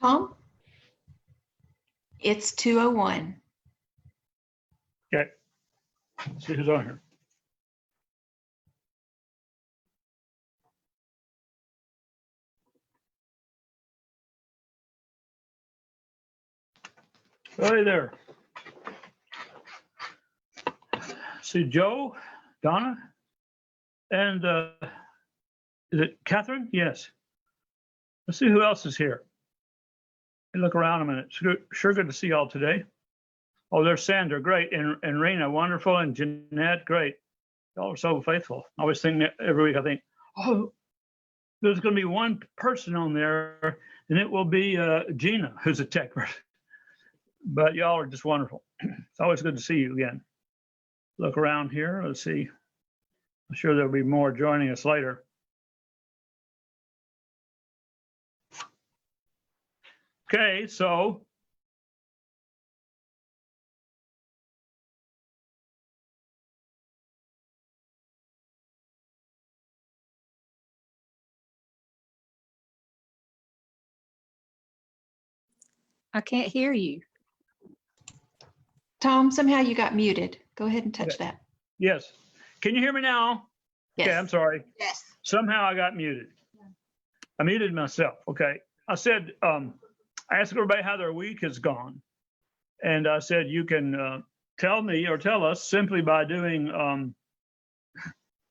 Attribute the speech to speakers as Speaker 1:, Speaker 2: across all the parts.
Speaker 1: Tom? It's 2:01.
Speaker 2: Okay. Let's see who's on here. Hey there. See Joe, Donna, and is it Catherine? Yes. Let's see who else is here. Hey, look around a minute. Sure good to see y'all today. Oh, there's Sandra, great, and Rena, wonderful, and Jeanette, great. Y'all are so faithful. I always think that every week, I think, oh, there's going to be one person on there, and it will be Gina, who's a tech person. But y'all are just wonderful. It's always good to see you again. Look around here. Let's see. I'm sure there'll be more joining us later. Okay, so
Speaker 3: I can't hear you.
Speaker 1: Tom, somehow you got muted. Go ahead and touch that.
Speaker 2: Yes. Can you hear me now?
Speaker 1: Yes.
Speaker 2: Okay, I'm sorry.
Speaker 1: Yes.
Speaker 2: Somehow I got muted. I muted myself. Okay. I said, I asked everybody how their week has gone. And I said, you can tell me or tell us simply by doing,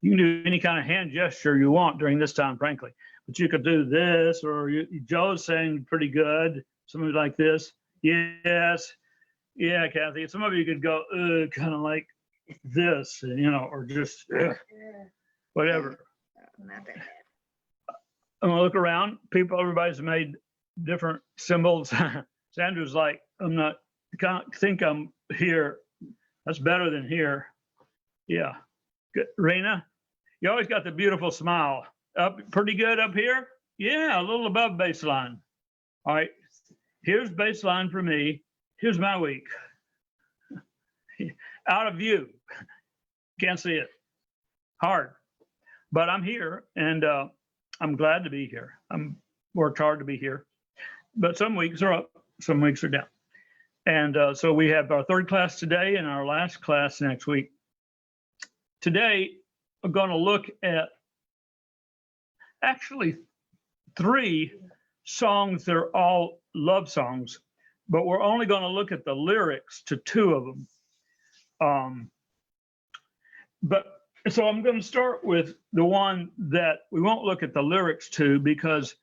Speaker 2: you can do any kind of hand gesture you want during this time, frankly. But you could do this, or Joe's saying pretty good, something like this. Yes. Yeah, Kathy. Some of you could go, kind of like this, or just whatever.
Speaker 3: Not that bad.
Speaker 2: I'm gonna look around. Everybody's made different symbols. Sandra's like, can't think I'm here. That's better than here. Yeah. Good. Rena, you always got the beautiful smile. Pretty good up here? Yeah, a little above baseline. All right. Here's baseline for me. Here's my week. Out of view. Can't see it. Hard. But I'm here, and I'm glad to be here. I'm worked hard to be here. But some weeks are up, some weeks are down. And so we have our third class today and our last class next week. Today, I'm going to look at actually 3 songs that are all love songs, but we're only going to look at the lyrics to 2 of them. So I'm going to start with the one that we won't look at the lyrics to, because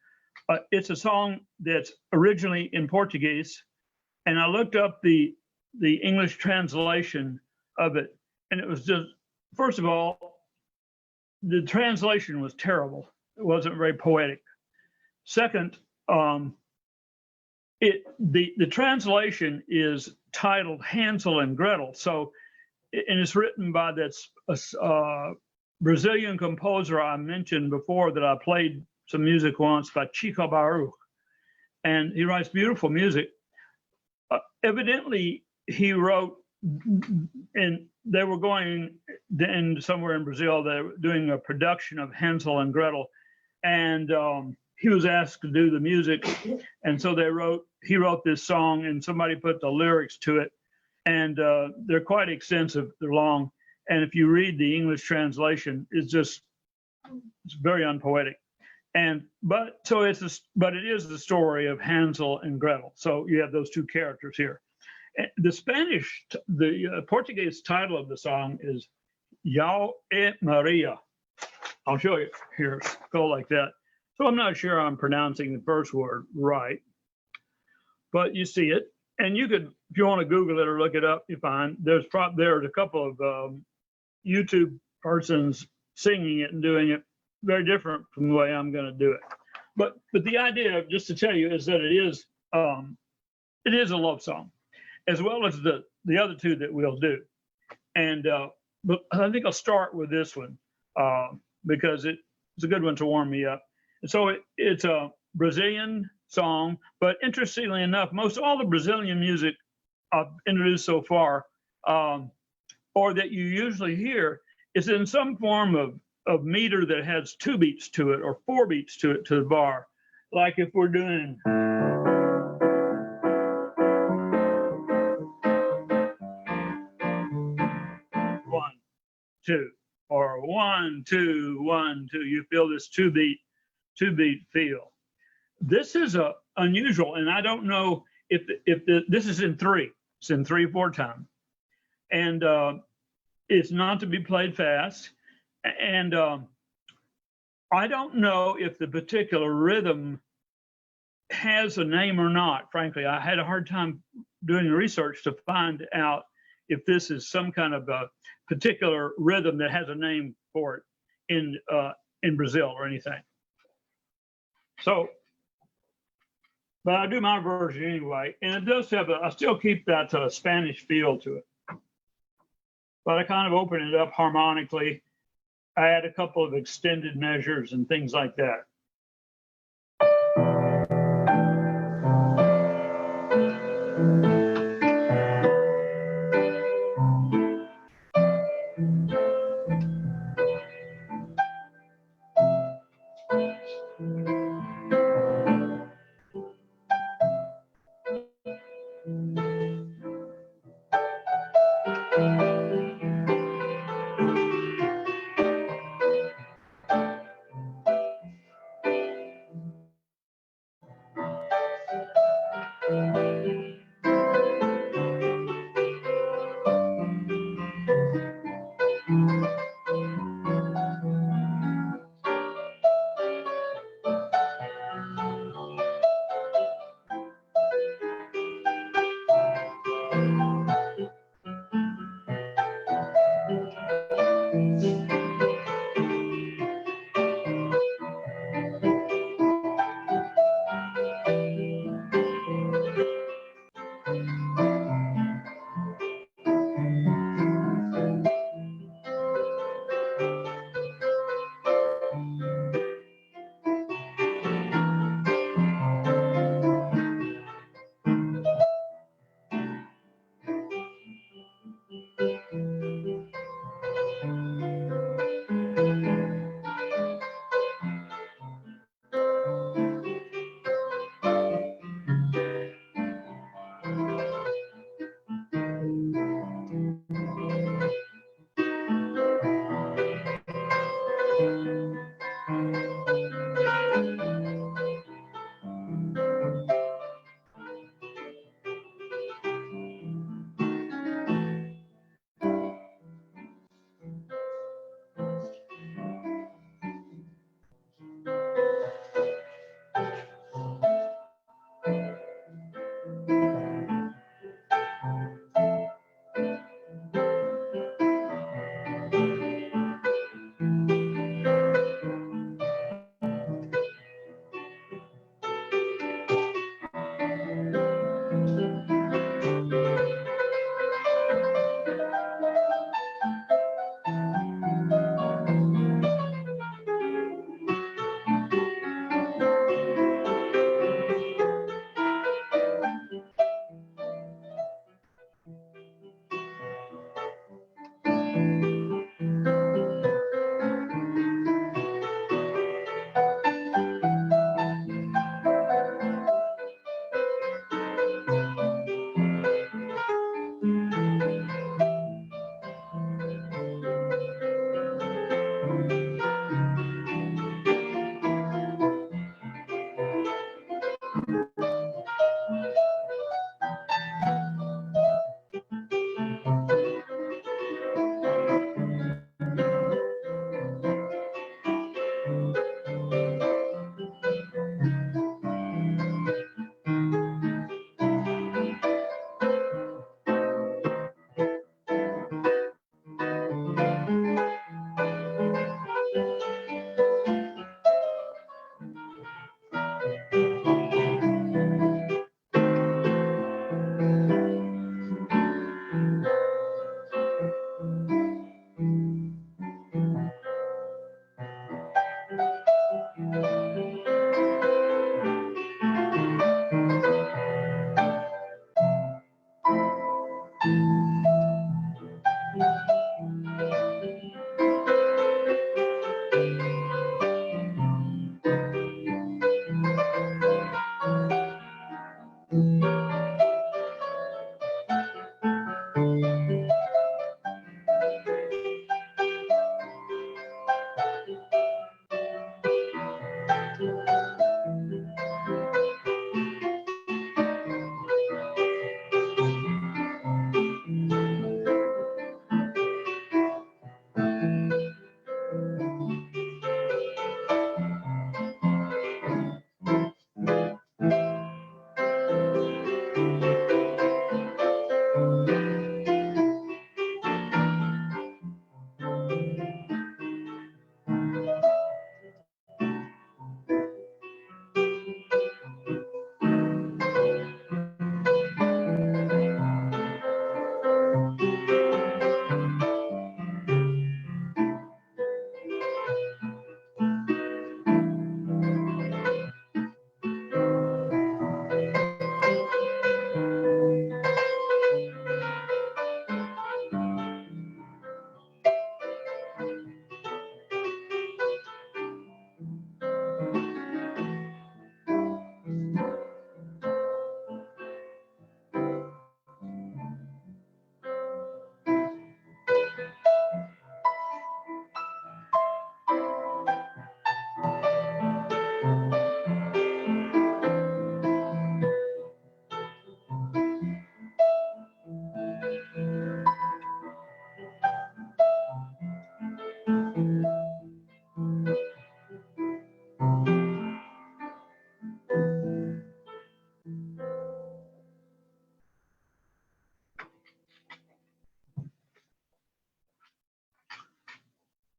Speaker 2: it's a song that's originally in Portuguese, and I looked up the English translation of it, and it was just, first of all, the translation was terrible. It wasn't very poetic. Second, the translation is titled Hansel and Gretel. So, and it's written by this Brazilian composer I mentioned before that I played some music once, by Chico Baruch. And he writes beautiful music. Evidently, he wrote, and they were going in somewhere in Brazil, they were doing a production of Hansel and Gretel. And he was asked to do the music. And so he wrote this song, and somebody put the lyrics to it. And they're quite extensive, they're long. And if you read the English translation, it's very unpoetic. But it is the story of Hansel and Gretel. So you have those 2 characters here. The Portuguese title of the song is João e Maria. I'll show you here, go like that. So I'm not sure I'm pronouncing the first word right, but you see it. And you could, if you want to Google it or look it up, you find there's a couple of YouTube persons singing it and doing it very different from the way I'm going to do it. But the idea, just to tell you, is that it is a love song, as well as the other 2 that we'll do. And but I think I'll start with this one because it's a good one to warm me up. And so it's a Brazilian song, but interestingly enough, most all the Brazilian music I've introduced so far, or that you usually hear, is in some form of meter that has 2 beats to it or 4 beats to it, to the bar. Like if we're doing one, 2, or 1, 2, 1, 2, you feel this 2 beat feel. This is unusual, and I don't know if this is in 3. It's in 3/4 time, and it's not to be played fast. And I don't know if the particular rhythm has a name or not. Frankly, I had a hard time doing research to find out if this is some kind of a particular rhythm that has a name for it in Brazil or anything. So, but I do my version anyway, and it does have I still keep that Spanish feel to it. But I kind of open it up harmonically. I add a couple of extended measures and things like that.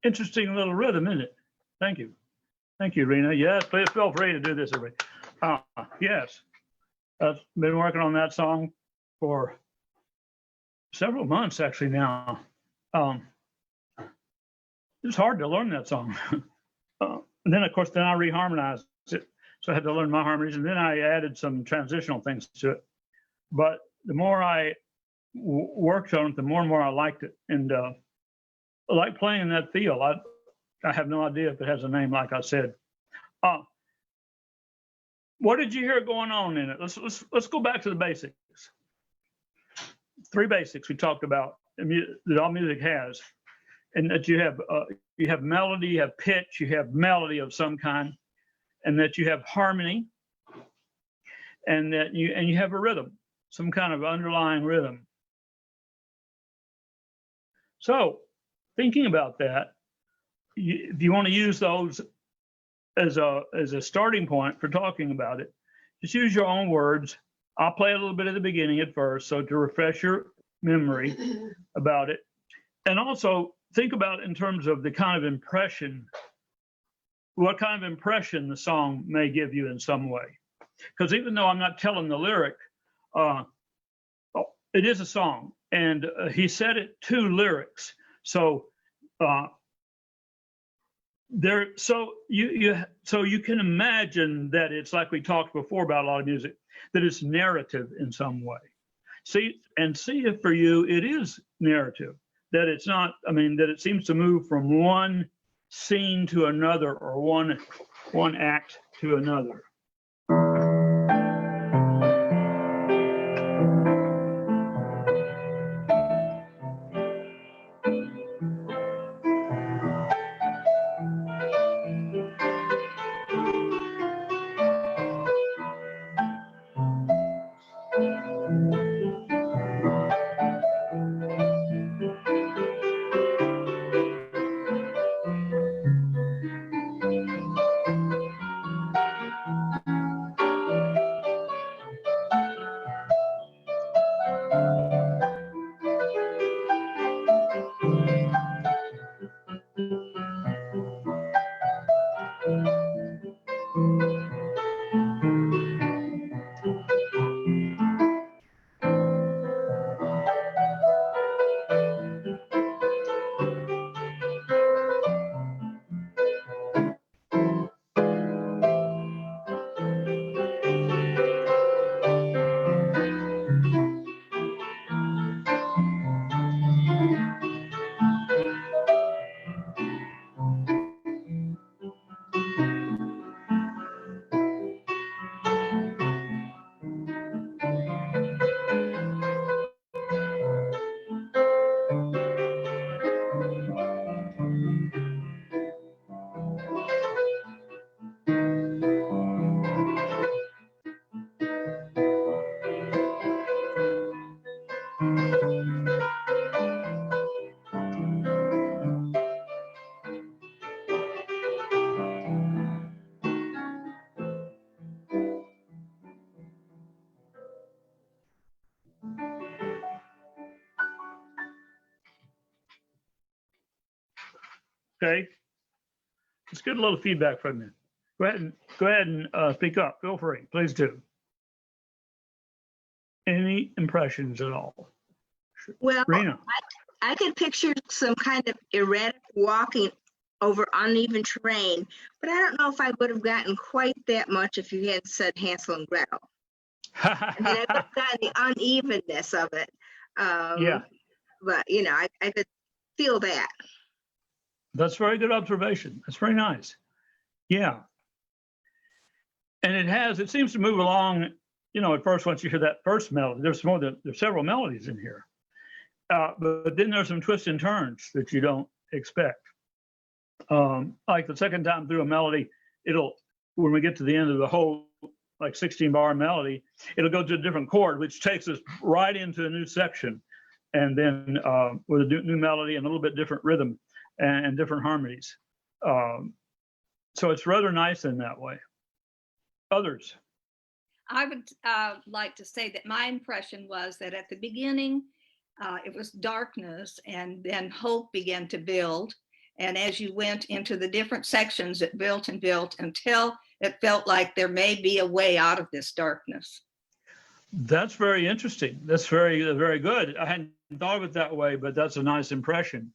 Speaker 2: interesting little rhythm, isn't it? Thank you. Thank you, Rena. Yes, please feel free to do this, everybody. Yes, I've been working on that song for several months actually now. It's hard to learn that song. And then, of course, then I reharmonized it. So I had to learn my harmonies, and then I added some transitional things to it. But the more I worked on it, the more and more I liked it. And I like playing in that field. I have no idea if it has a name, like I said. What did you hear going on in it? Let's go back to the basics. 3 basics we talked about that all music has, and that you have melody, you have pitch, you have melody of some kind, and that you have harmony, and that you have a rhythm, some kind of underlying rhythm. So, thinking about that, if you want to use those as a starting point for talking about it, just use your own words. I'll play a little bit at the beginning at first, so to refresh your memory about it, and also think about it in terms of the kind of impression, what kind of impression the song may give you in some way. Because even though I'm not telling the lyric, it is a song, and he said it 2 lyrics. So you can imagine that it's like we talked before about a lot of music, that it's narrative in some way. See if for you it is narrative, that it's not, that it seems to move from one scene to another, or one act to another. Okay, let's get a little feedback from you. Go ahead and speak up. Feel free, please do. Any impressions at all?
Speaker 3: Well,
Speaker 2: Rena.
Speaker 3: I could picture some kind of erratic walking over uneven terrain, but I don't know if I would have gotten quite that much if you hadn't said Hansel and Gretel. I would have gotten the unevenness of it.
Speaker 2: Yeah.
Speaker 3: But, I could feel that.
Speaker 2: That's a very good observation. That's very nice. Yeah. And it seems to move along, at first, once you hear that first melody, there's several melodies in here. But then there's some twists and turns that you don't expect. Like the second time through a melody, when we get to the end of the whole, 16-bar melody, it'll go to a different chord, which takes us right into a new section. And then with a new melody and a little bit different rhythm and different harmonies. So it's rather nice in that way. Others?
Speaker 4: I would like to say that my impression was that at the beginning, it was darkness, and then hope began to build. And as you went into the different sections, it built and built until it felt like there may be a way out of this darkness.
Speaker 2: That's very interesting. That's very, very good. I hadn't thought of it that way, but that's a nice impression.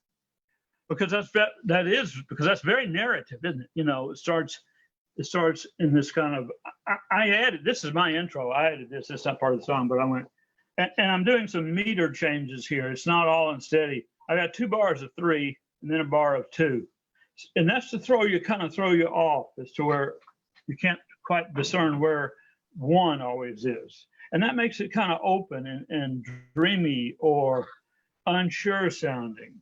Speaker 2: Because that's very narrative, isn't it? You know, it starts in this kind of, I added, this is my intro. I added this. It's not part of the song, but I went, and I'm doing some meter changes here. It's not all unsteady. I got 2 bars of 3 and then a bar of 2. And that's to throw you off as to where you can't quite discern where 1 always is. And that makes it kind of open and dreamy or unsure sounding.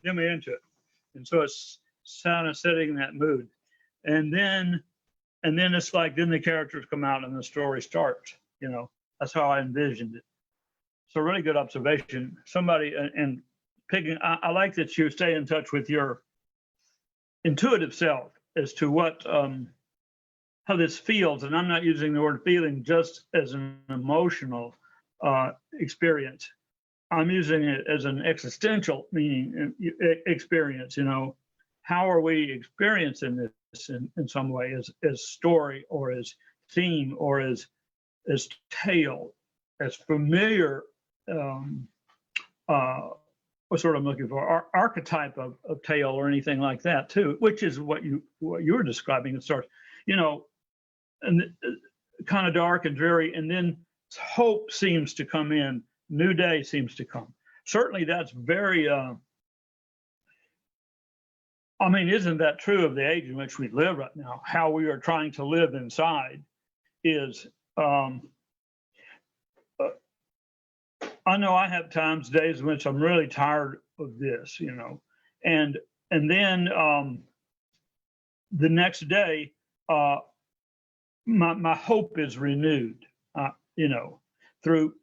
Speaker 2: Get me into it. And so it's kind of setting that mood. And then it's like, then the characters come out and the story starts, you know. That's how I envisioned it. So really good observation. Somebody, and picking, I like that you stay in touch with your intuitive self as to what, how this feels. And I'm not using the word feeling just as an emotional experience. I'm using it as an existential meaning experience, you know. How are we experiencing this in some way as story or as theme or as tale, as familiar, what's what I'm looking for, archetype of tale or anything like that too, which is what you were describing. It starts, you know, and kind of dark and dreary, and then hope seems to come in, new day seems to come. Certainly that's very, I mean, isn't that true of the age in which we live right now? How we are trying to live inside is, I know I have times, days in which I'm really tired of this, you know, and then the next day, my hope is renewed, you know, through.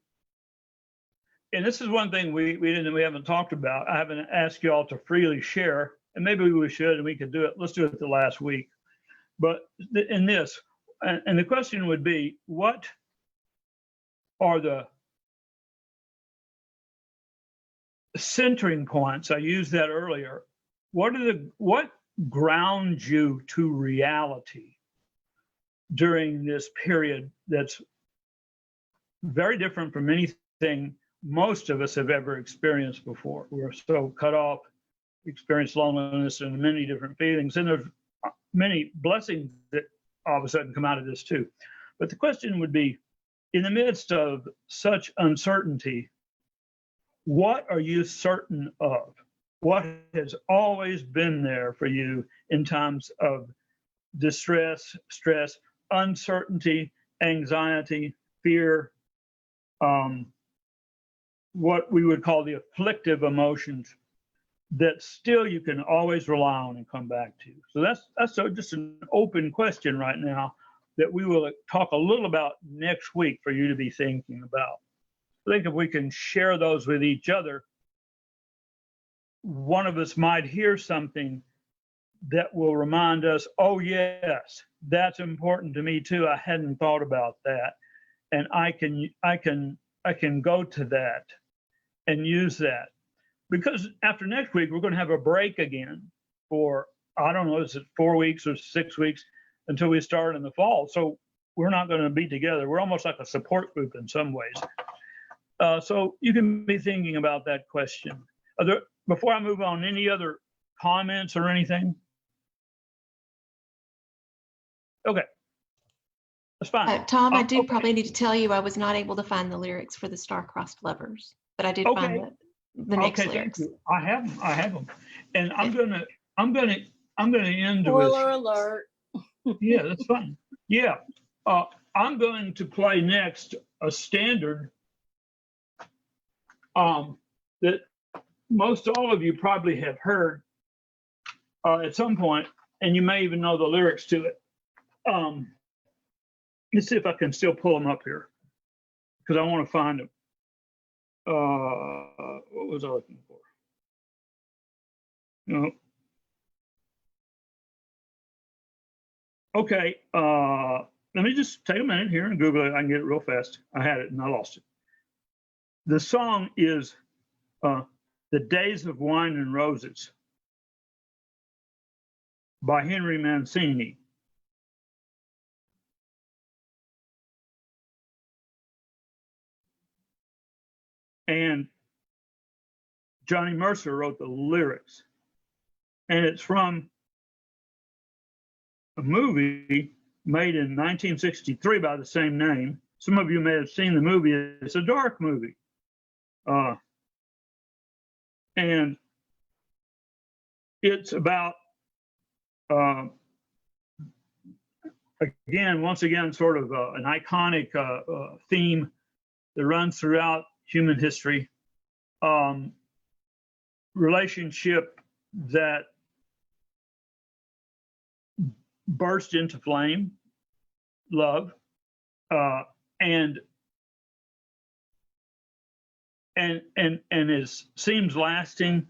Speaker 2: And this is one thing we haven't talked about. I haven't asked you all to freely share, and maybe we should, and we could do it. Let's do it the last week. But in this, and the question would be, what are the centering points? I used that earlier. What grounds you to reality during this period that's very different from anything most of us have ever experienced before? We're so cut off, experience loneliness and many different feelings, and there's many blessings that all of a sudden come out of this too. But the question would be, in the midst of such uncertainty, what are you certain of? What has always been there for you in times of distress, stress, uncertainty, anxiety, fear, what we would call the afflictive emotions that still you can always rely on and come back to? So that's just an open question right now that we will talk a little about next week for you to be thinking about. I think if we can share those with each other, one of us might hear something that will remind us, oh yes, that's important to me too. I hadn't thought about that. And I can go to that and use that. Because after next week, we're going to have a break again for, I don't know, is it 4 weeks or 6 weeks until we start in the fall. So we're not going to be together. We're almost like a support group in some ways. So you can be thinking about that question. Before I move on, any other comments or anything? Okay, that's fine.
Speaker 1: Tom, I do
Speaker 2: okay.
Speaker 1: probably need to tell you I was not able to find the lyrics for the Star-Crossed Lovers, but I did find the next lyrics.
Speaker 2: Thank you. I have them, and I'm gonna end
Speaker 5: Spoiler
Speaker 2: with.
Speaker 5: alert.
Speaker 2: Yeah, that's fine. Yeah, I'm going to play next a standard that most all of you probably have heard at some point, and you may even know the lyrics to it. Let's see if I can still pull them up here, because I want to find them. what was I looking for? No. Okay, let me just take a minute here and Google it. I can get it real fast. I had it and I lost it. The song is The Days of Wine and Roses by Henry Mancini. And Johnny Mercer wrote the lyrics. And it's from a movie made in 1963 by the same name. Some of you may have seen the movie. It's a dark movie. And it's about, once again, sort of an iconic theme that runs throughout human history. Relationship that burst into flame, love, and seems lasting,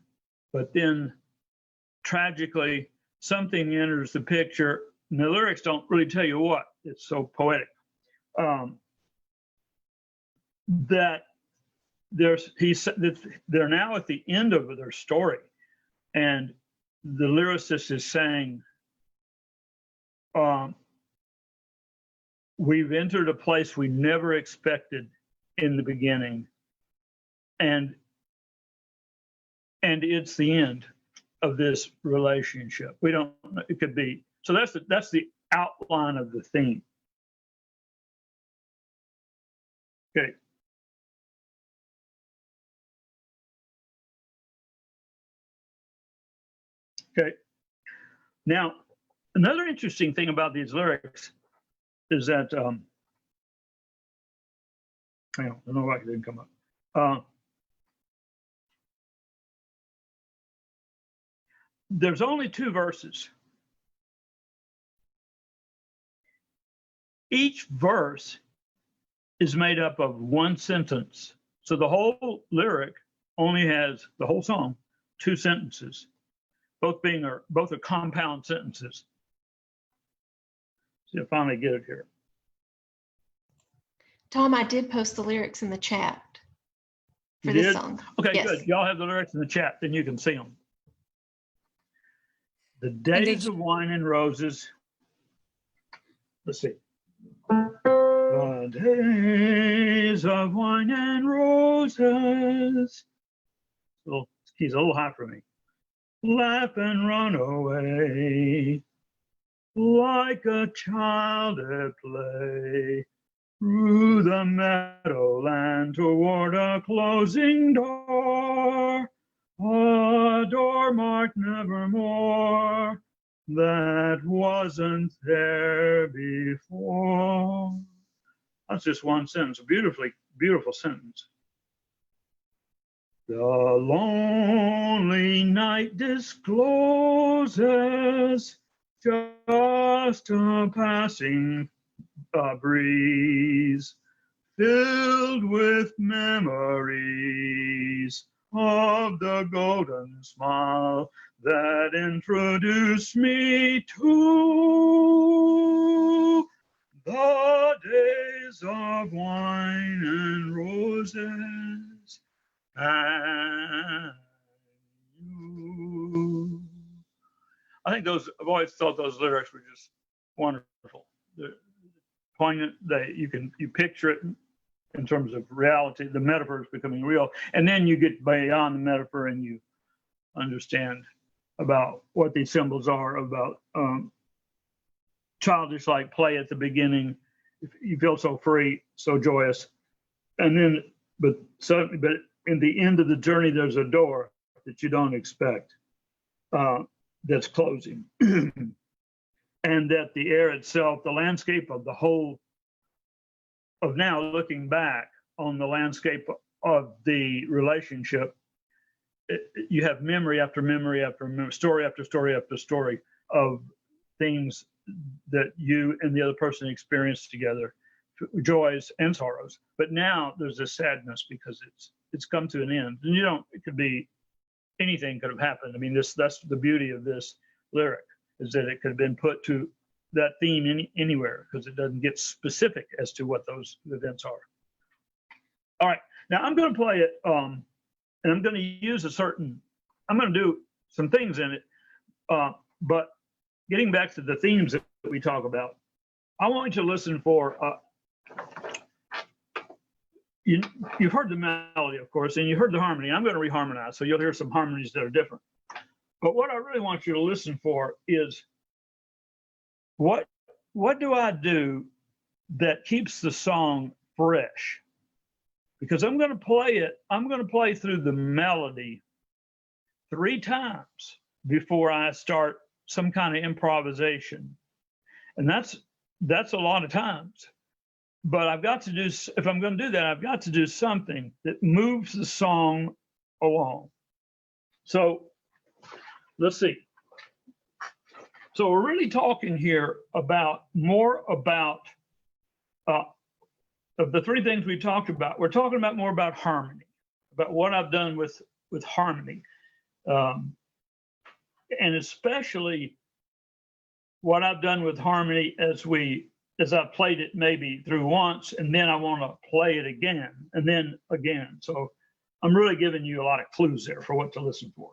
Speaker 2: but then tragically something enters the picture. And the lyrics don't really tell you what. It's so poetic. That they're now at the end of their story, and the lyricist is saying, we've entered a place we never expected in the beginning, and it's the end of this relationship. We don't, it could be, so that's the outline of the theme. Okay. Okay. Now, another interesting thing about these lyrics is that, hang on, I don't know why it didn't come up. There's only 2 verses. Each verse is made up of 1 sentence. So the whole lyric only has, the whole song, 2 sentences. Both are compound sentences. See, I finally get it here.
Speaker 1: Tom, I did post the lyrics in the chat for
Speaker 2: You
Speaker 1: this
Speaker 2: did?
Speaker 1: song.
Speaker 2: Okay,
Speaker 1: Yes.
Speaker 2: good. Y'all have the lyrics in the chat, then you can see them. The days of wine and roses. Let's see. The days of wine and roses. He's a little high for me. Laugh and run away like a child at play through the meadowland toward a closing door, a door marked nevermore that wasn't there before. That's just 1 sentence, a beautiful sentence. The lonely night discloses just a passing breeze, filled with memories of the golden smile that introduced me to the days of wine and roses. And you. I think I've always thought those lyrics were just wonderful. They're poignant. You picture it in terms of reality, the metaphor is becoming real. And then you get beyond the metaphor and you understand about what these symbols are, about childish like play at the beginning. You feel so free, so joyous. And then, but in the end of the journey, there's a door that you don't expect that's closing. And that the air itself, the landscape of the whole, of now looking back on the landscape of the relationship, you have memory after memory after memory, story after story after story of things that you and the other person experienced together, joys and sorrows. But now there's this sadness because it's come to an end. And you don't, it could be, anything could have happened. I mean, that's the beauty of this lyric, is that it could have been put to that theme anywhere, because it doesn't get specific as to what those events are. All right, now I'm going to play it, and I'm going to use I'm going to do some things in it, but getting back to the themes that we talk about, I want you to listen for, you've heard the melody, of course, and you heard the harmony. I'm going to reharmonize, so you'll hear some harmonies that are different. But what I really want you to listen for is, what do I do that keeps the song fresh? Because I'm going to play through the melody 3 times before I start some kind of improvisation. And that's a lot of times. But I've got to do, if I'm going to do that, I've got to do something that moves the song along. So let's see. So we're really talking here about more about, of the 3 things we talked about, we're talking about more about harmony, about what I've done with harmony. And especially what I've done with harmony as I played it maybe through once, and then I want to play it again, and then again. So I'm really giving you a lot of clues there for what to listen for.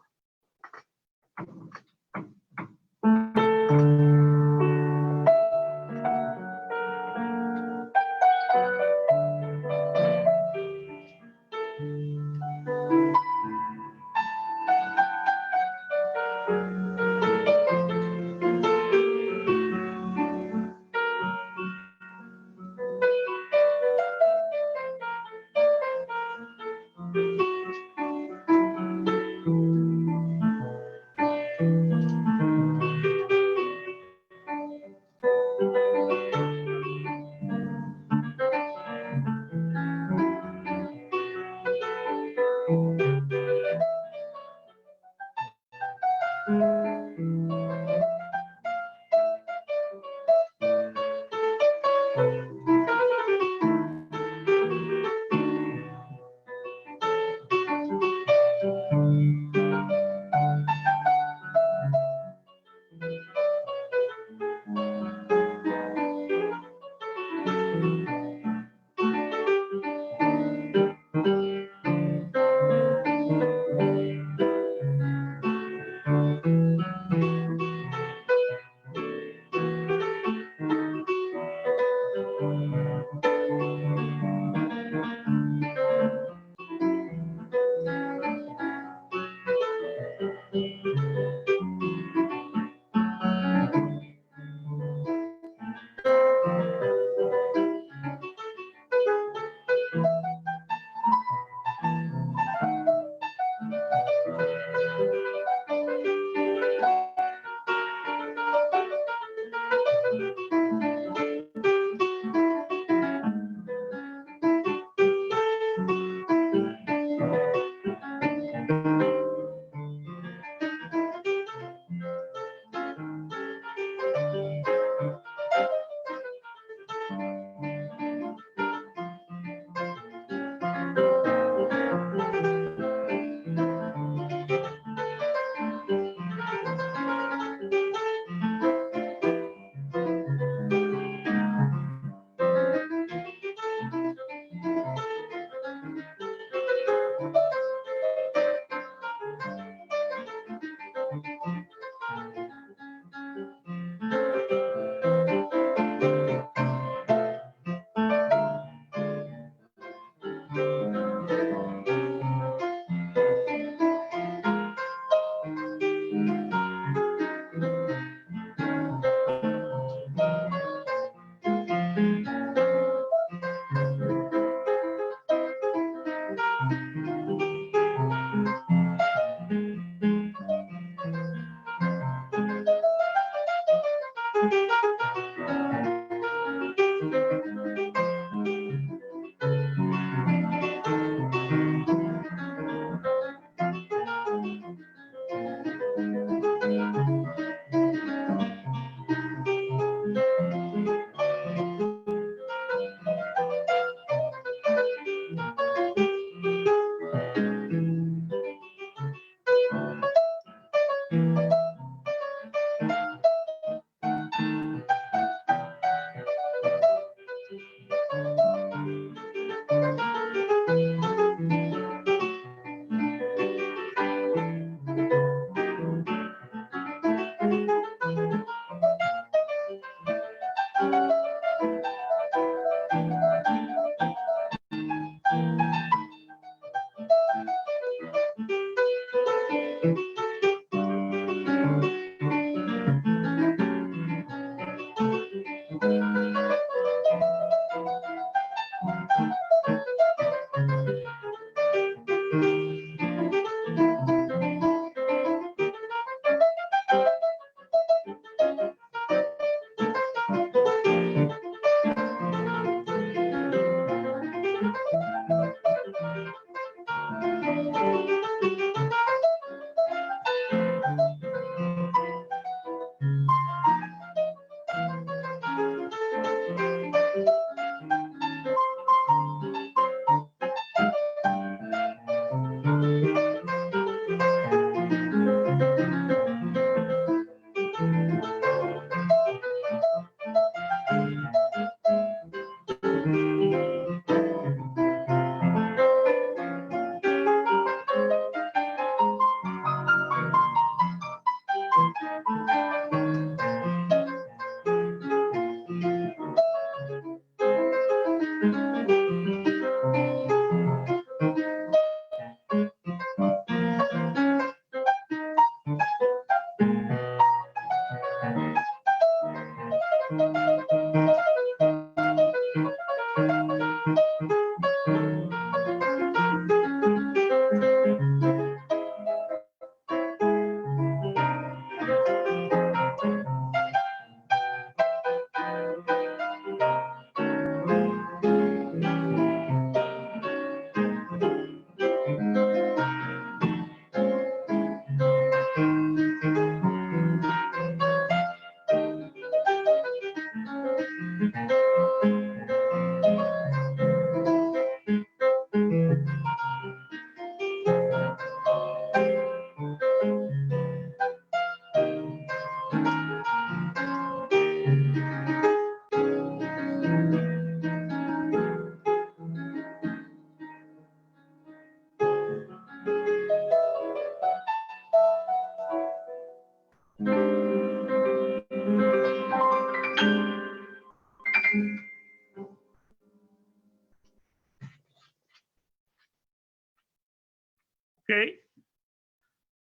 Speaker 2: Kate?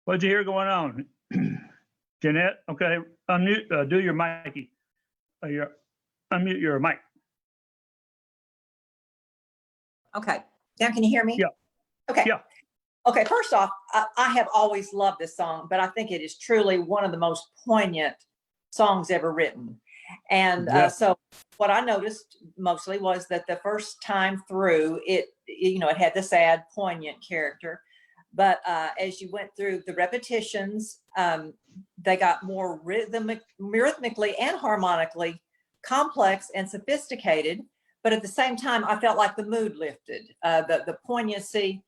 Speaker 2: What'd you hear going on? Jeanette, okay, unmute, do your mic. Unmute your mic.
Speaker 5: Okay. Now can you hear me?
Speaker 2: Yeah.
Speaker 5: Okay.
Speaker 2: Yeah.
Speaker 5: Okay. First off, I have always loved this song, but I think it is truly one of the most poignant songs ever written. And
Speaker 2: Yeah.
Speaker 5: so what I noticed mostly was that the first time through it, it had the sad, poignant character. But as you went through the repetitions, they got more rhythmically and harmonically complex and sophisticated. But at the same time, I felt like the mood lifted, the poignancy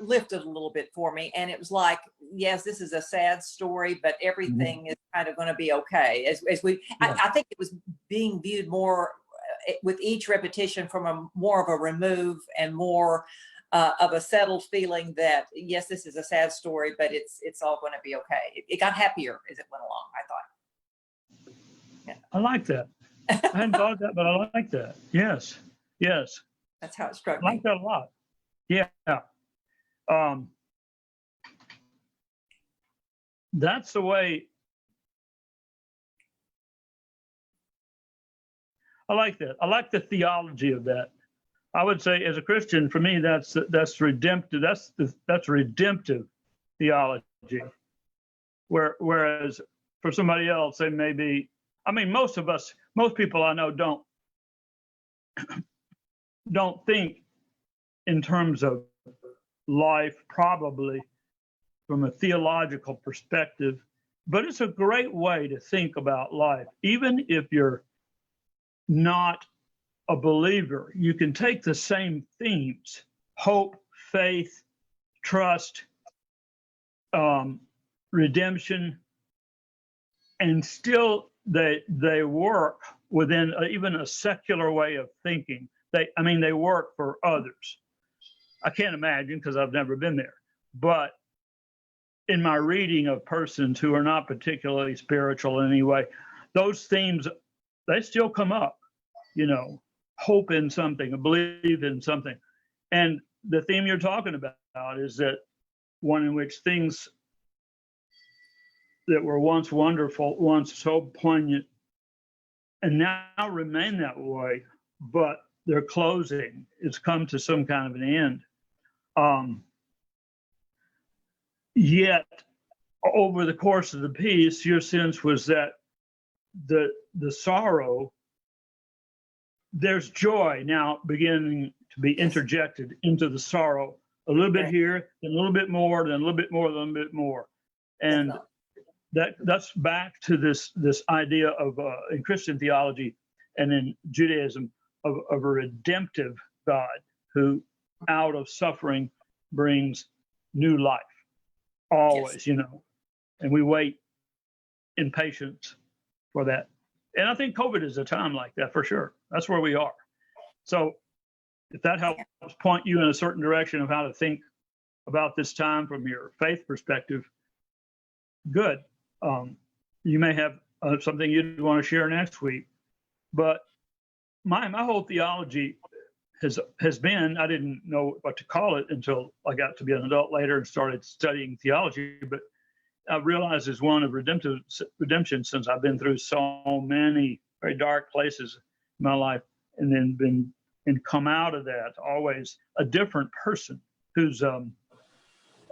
Speaker 5: lifted a little bit for me. And it was like, yes, this is a sad story, but everything is kind of going to be okay. I think it was being viewed more with each repetition from more of a remove and more of a settled feeling that, yes, this is a sad story, but it's all going to be okay. It got happier as it went along, I thought. Yeah.
Speaker 2: I like that. I hadn't thought of that, but I like that. Yes. Yes.
Speaker 5: That's how it struck
Speaker 2: I like
Speaker 5: me.
Speaker 2: that a lot. Yeah. That's the way. I like that. I like the theology of that. I would say, as a Christian, for me, that's redemptive. That's redemptive theology. Whereas for somebody else, they may be. I mean, most people I know don't think in terms of life, probably from a theological perspective. But it's a great way to think about life, even if you're not a believer. You can take the same themes: hope, faith, trust, redemption, and still they work within even a secular way of thinking. They work for others. I can't imagine, because I've never been there, but in my reading of persons who are not particularly spiritual in any way, those themes, they still come up. Hope in something, believe in something. And the theme you're talking about is that one in which things that were once wonderful, once so poignant, and now remain that way, but they're closing. It's come to some kind of an end. Yet, over the course of the piece, your sense was that the sorrow, there's joy now beginning to be interjected into the sorrow, a little bit here, then a little bit more, then a little bit more, then a little bit more. And that's back to this idea of in Christian theology and in Judaism of a redemptive God who out of suffering brings new life always. And we wait in patience for that. And I think COVID is a time like that for sure. That's where we are. So if that helps point you in a certain direction of how to think about this time from your faith perspective, good. You may have something you'd want to share next week. But my whole theology has been, I didn't know what to call it until I got to be an adult later and started studying theology, but I realized it's one of redemption, since I've been through so many very dark places in my life, and then come out of that always a different person who's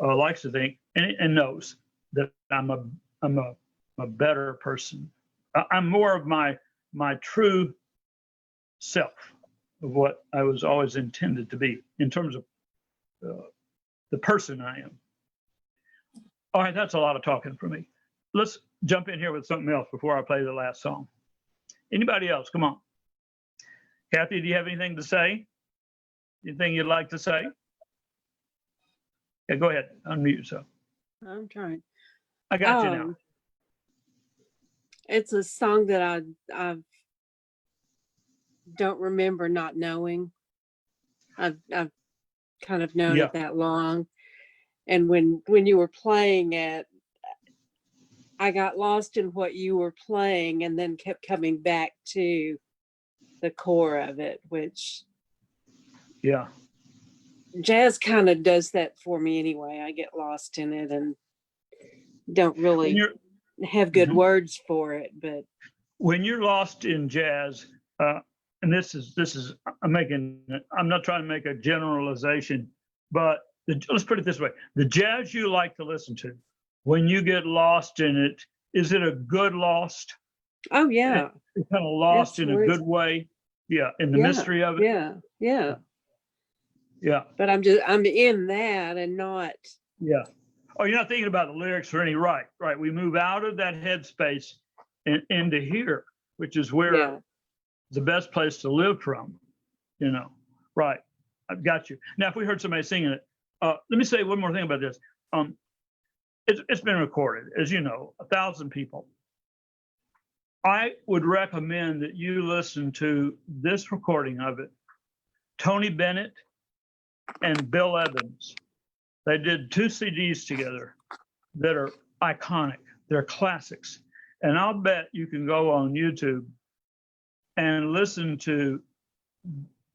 Speaker 2: likes to think and knows that I'm a better person. I'm more of my true self, of what I was always intended to be in terms of the person I am. All right, that's a lot of talking for me. Let's jump in here with something else before I play the last song. Anybody else? Come on. Kathy, do you have anything to say? Anything you'd like to say? Yeah, go ahead. Unmute yourself.
Speaker 6: I'm trying.
Speaker 2: I got you now.
Speaker 6: It's a song that I don't remember not knowing. I've kind of known it that long. And when you were playing it, I got lost in what you were playing and then kept coming back to the core of it, which jazz kind of does that for me anyway. I get lost in it and don't
Speaker 2: When
Speaker 6: really
Speaker 2: you're
Speaker 6: have good
Speaker 2: Mhm.
Speaker 6: words for it, but
Speaker 2: when you're lost in jazz, and I'm not trying to make a generalization, but let's put it this way: the jazz you like to listen to, when you get lost in it, is it a good lost?
Speaker 6: oh yeah,
Speaker 2: It's kind of lost in a
Speaker 6: absolutely.
Speaker 2: good way. Yeah, in the
Speaker 6: Yeah,
Speaker 2: mystery of it.
Speaker 6: yeah.
Speaker 2: Yeah,
Speaker 6: But I'm in that and not.
Speaker 2: yeah. Oh, you're not thinking about the lyrics or any right. We move out of that headspace and into here, which is where
Speaker 6: Yeah.
Speaker 2: the best place to live from. Right. I've got you. Now, if we heard somebody singing it, let me say one more thing about this. It's been recorded, as you know, 1,000 people. I would recommend that you listen to this recording of it. Tony Bennett and Bill Evans. They did 2 CDs together that are iconic. They're classics. And I'll bet you can go on YouTube and listen to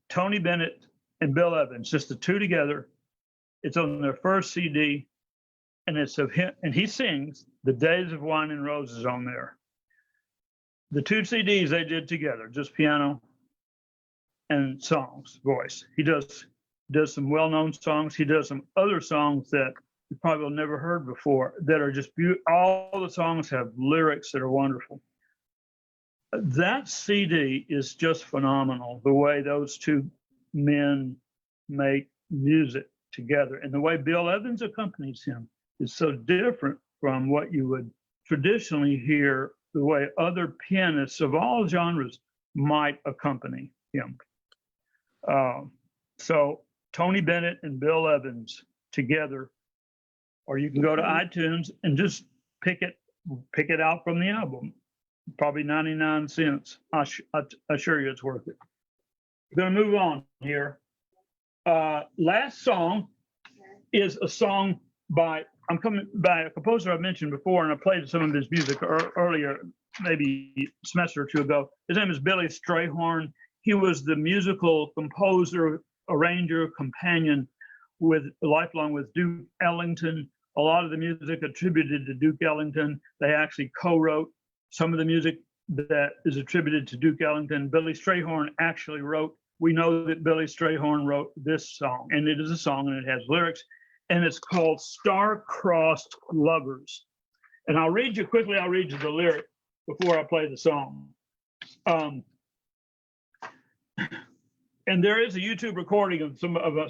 Speaker 2: Tony Bennett and Bill Evans, just the 2 together. It's on their first CD, and it's of him, and he sings "The Days of Wine and Roses" on there. The 2 CDs they did together, just piano and songs, voice. He does some well-known songs. He does some other songs that you probably have never heard before that are just beautiful. All the songs have lyrics that are wonderful. That CD is just phenomenal, the way those 2 men make music together. And the way Bill Evans accompanies him is so different from what you would traditionally hear, the way other pianists of all genres might accompany him. So Tony Bennett and Bill Evans together, or you can go to iTunes and just pick it out from the album. Probably 99 cents. I assure you it's worth it. We're going to move on here. Last song is a song by a composer I mentioned before, and I played some of his music earlier, maybe a semester or 2 ago. His name is Billy Strayhorn. He was the musical composer, arranger, companion lifelong with Duke Ellington. A lot of the music attributed to Duke Ellington. They actually co-wrote some of the music that is attributed to Duke Ellington. Billy Strayhorn actually wrote. We know that Billy Strayhorn wrote this song, and it is a song, and it has lyrics, and it's called "Star-Crossed Lovers." And I'll read you the lyric before I play the song. And there is a YouTube recording of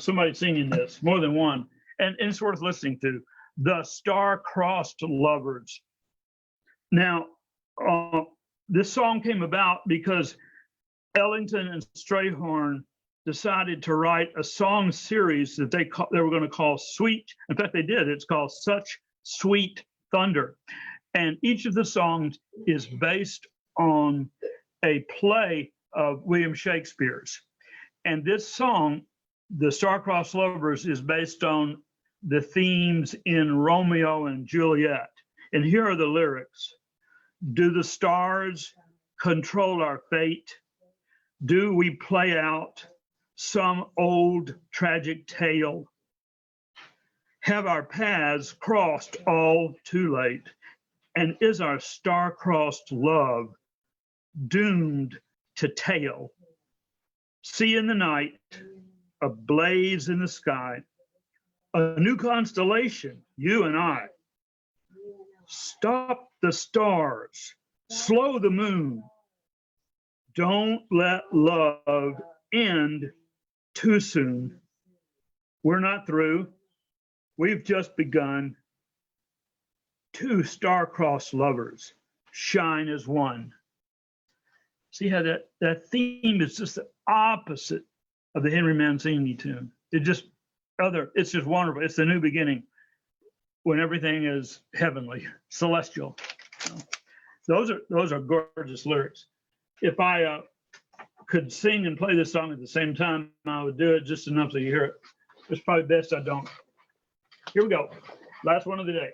Speaker 2: somebody singing this, more than one, and it's worth listening to. The Star-Crossed Lovers. Now, this song came about because Ellington and Strayhorn decided to write a song series that they were going to call Sweet. In fact, they did. It's called Such Sweet Thunder. And each of the songs is based on a play of William Shakespeare's. And this song, The Star-Crossed Lovers, is based on the themes in Romeo and Juliet. And here are the lyrics. Do the stars control our fate? Do we play out some old tragic tale? Have our paths crossed all too late? And is our star-crossed love doomed to tail? See in the night, a blaze in the sky, a new constellation, you and I. Stop the stars, slow the moon. Don't let love end too soon. We're not through. We've just begun. 2 star-crossed lovers shine as one. See how that theme is just the opposite of the Henry Mancini tune. It's just wonderful. It's the new beginning when everything is heavenly, celestial. Those are gorgeous lyrics. If I could sing and play this song at the same time, I would do it just enough so you hear it. It's probably best I don't. Here we go. Last one of the day.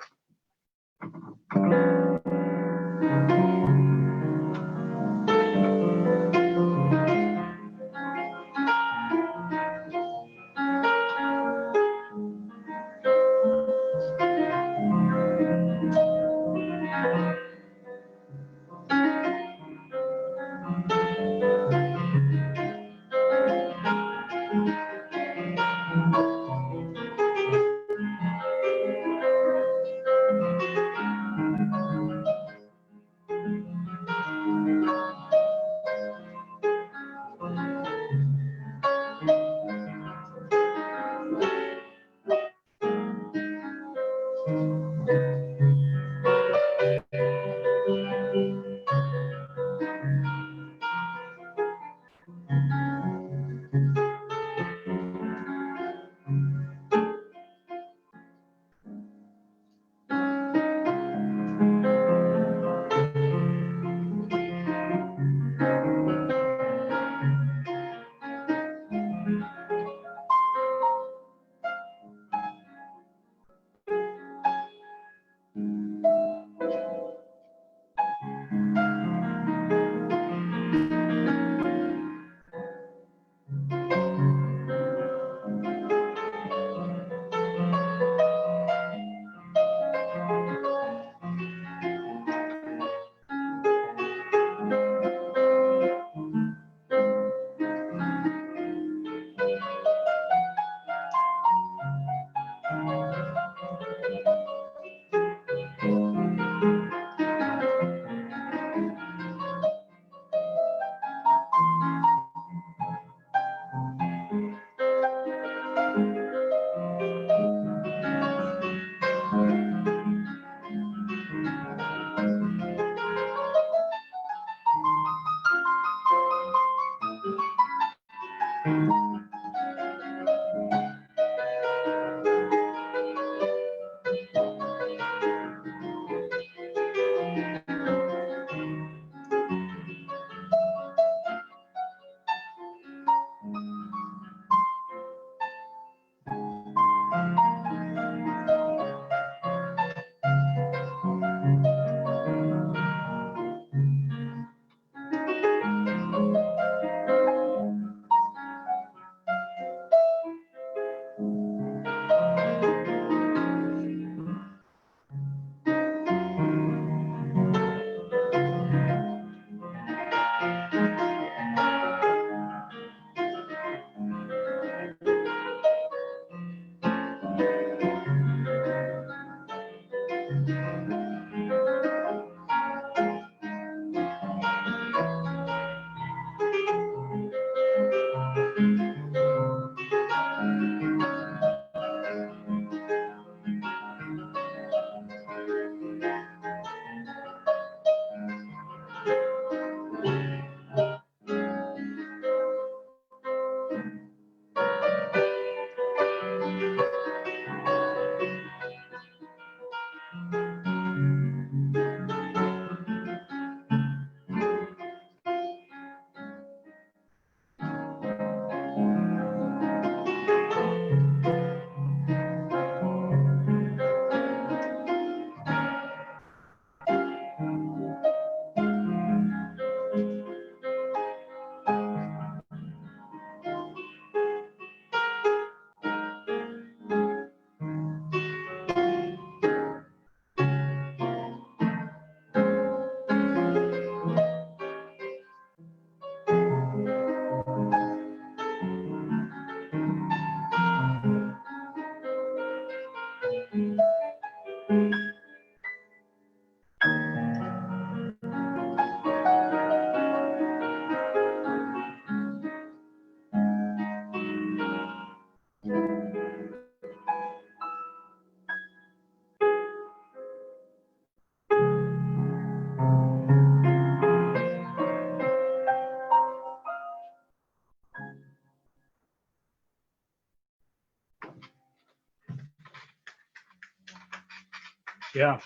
Speaker 2: Yeah.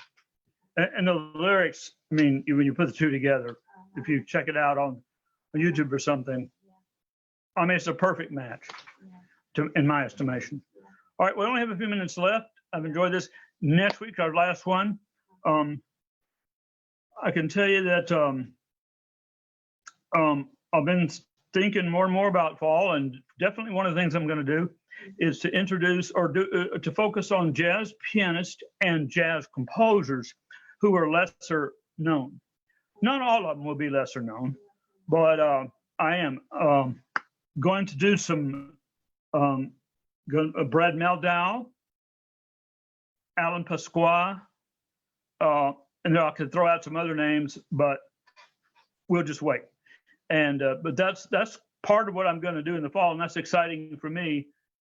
Speaker 2: And the lyrics, I mean, when you put the two together, if you check it out on YouTube or something, I mean, it's a perfect match, in my estimation. All right, we only have a few minutes left. I've enjoyed this. Next week, our last one. I can tell you that I've been thinking more and more about fall, and definitely one of the things I'm going to do is to introduce or to focus on jazz pianists and jazz composers who are lesser known. Not all of them will be lesser known, but I am going to do some Brad Meldau, Alan Pasqua, and I could throw out some other names, but we'll just wait. And but that's part of what I'm going to do in the fall, and that's exciting for me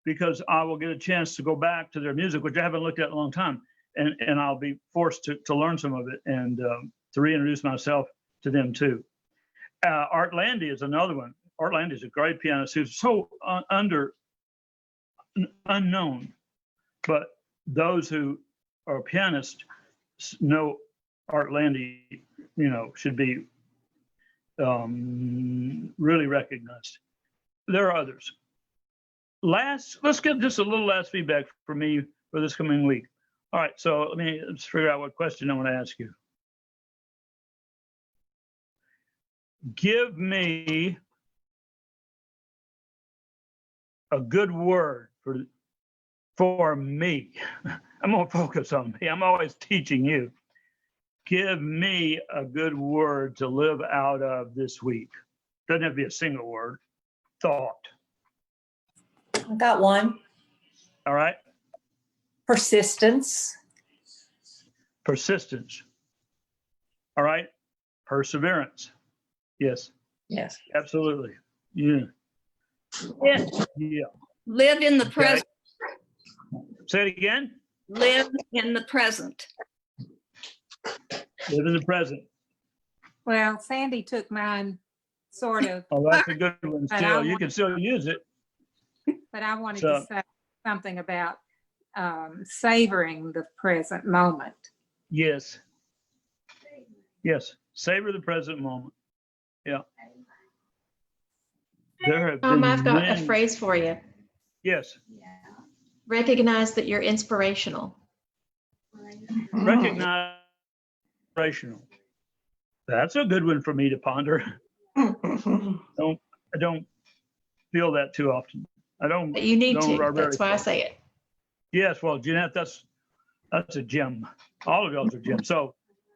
Speaker 2: because I will get a chance to go back to their music, which I haven't looked at in a long time, and I'll be forced to learn some of it and to reintroduce myself to them too. Art Landy is another one. Art Landy is a great pianist who's so unknown, but those who are pianists know Art Landy, should be really recognized. There are others. Let's get just a little last feedback for me for this coming week. All right, so let's figure out what question I want to ask you. Give me a good word for me. I'm gonna focus on me. I'm always teaching you. Give me a good word to live out of this week. Doesn't have to be a single word. Thought.
Speaker 5: I got one.
Speaker 2: All right.
Speaker 5: Persistence.
Speaker 2: Persistence. All right. Perseverance. Yes.
Speaker 5: Yes.
Speaker 2: Absolutely. Yeah. Yeah.
Speaker 4: Live in the present.
Speaker 2: Say it again.
Speaker 4: Live in the present.
Speaker 2: Live in the present.
Speaker 7: Well, Sandy took mine, sort of,
Speaker 2: Oh, that's a good one.
Speaker 7: But
Speaker 2: Still,
Speaker 7: I
Speaker 2: you
Speaker 7: want-
Speaker 2: can still use it.
Speaker 7: but I wanted
Speaker 2: So-
Speaker 7: to say something about savoring the present moment.
Speaker 2: Yes. Yes. Savor the present moment. Yeah. There have been
Speaker 1: I've got a
Speaker 2: many-
Speaker 1: phrase for you.
Speaker 2: Yes.
Speaker 1: Recognize that you're inspirational.
Speaker 2: Recognize inspirational. That's a good one for me to ponder. I don't feel that too often. I don't.
Speaker 1: But you need
Speaker 2: don't
Speaker 1: to.
Speaker 2: are very
Speaker 1: That's why I
Speaker 2: close.
Speaker 1: say it.
Speaker 2: Yes, well, Jeanette, that's a gem. All of y'all are gems. So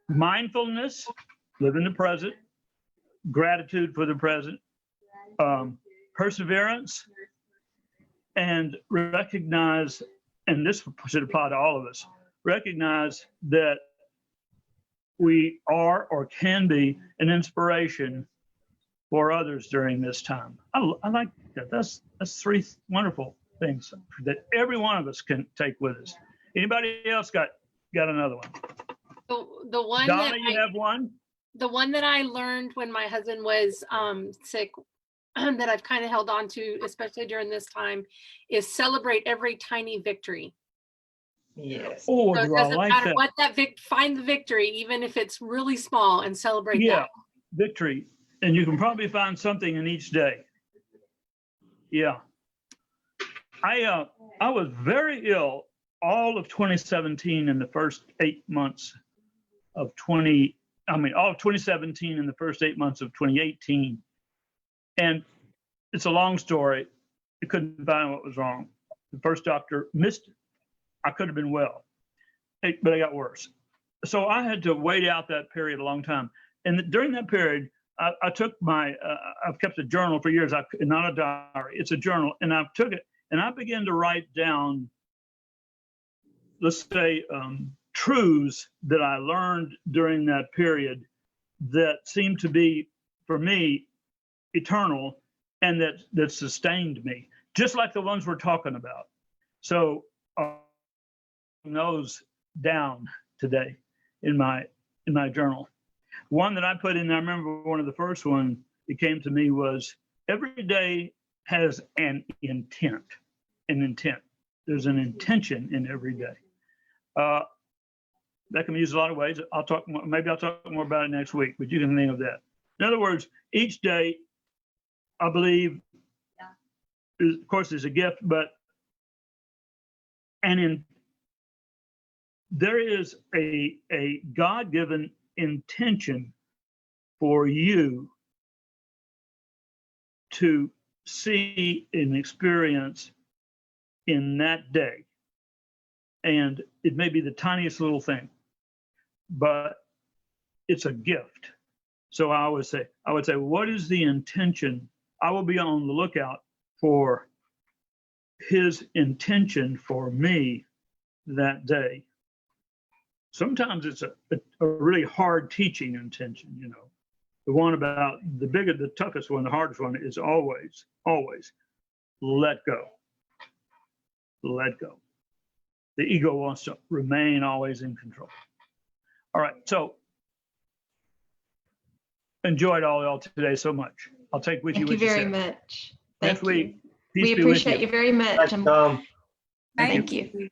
Speaker 2: mindfulness, live in the present, gratitude for the present, perseverance, and recognize, and this should apply to all of us, recognize that we are or can be an inspiration for others during this time. I like that. That's three wonderful things that every one of us can take with us. Anybody else got another one?
Speaker 8: The one
Speaker 2: Donna,
Speaker 8: that
Speaker 2: you have one?
Speaker 8: the one that I learned when my husband was sick that I've kind of held on to, especially during this time, is celebrate every tiny victory.
Speaker 5: Yes.
Speaker 2: Oh,
Speaker 8: So it
Speaker 2: do I
Speaker 8: doesn't
Speaker 2: like
Speaker 8: matter
Speaker 2: that?
Speaker 8: what find the victory, even if it's really small, and celebrate
Speaker 2: Yeah,
Speaker 8: that.
Speaker 2: victory. And you can probably find something in each day. Yeah. I was very ill all of 2017 and the first 8 months of all of 2017 and the first 8 months of 2018. And it's a long story. They couldn't find what was wrong. The first doctor missed it. I could have been well, but I got worse. So I had to wait out that period a long time. And during that period, I took I've kept a journal for years, not a diary, it's a journal. And I took it and I began to write down, let's say, truths that I learned during that period that seemed to be, for me, eternal and that sustained me, just like the ones we're talking about. So those down today in my journal. One that I put in, I remember one of the first one that came to me was, every day has an intent. There's an intention in every day. that can be used a lot of ways. Maybe I'll talk more about it next week, but you can think of that. In other words, each day, I believe, of course, is a gift, but there is a God-given intention for you to see and experience in that day. And it may be the tiniest little thing, but it's a gift. So I would say, what is the intention? I will be on the lookout for his intention for me that day. Sometimes it's a really hard teaching intention, you know. The one about the toughest one, the hardest one is always let go. Let go. The ego wants to remain always in control. All right, so enjoyed all y'all today so much. I'll take with you
Speaker 1: Thank
Speaker 2: what
Speaker 1: you
Speaker 2: you
Speaker 1: very
Speaker 2: said.
Speaker 1: much.
Speaker 2: Next
Speaker 1: Thank
Speaker 2: week,
Speaker 1: you.
Speaker 2: peace
Speaker 1: We
Speaker 2: be with
Speaker 1: appreciate you very much.
Speaker 9: Thanks, Tom.
Speaker 1: Thank you.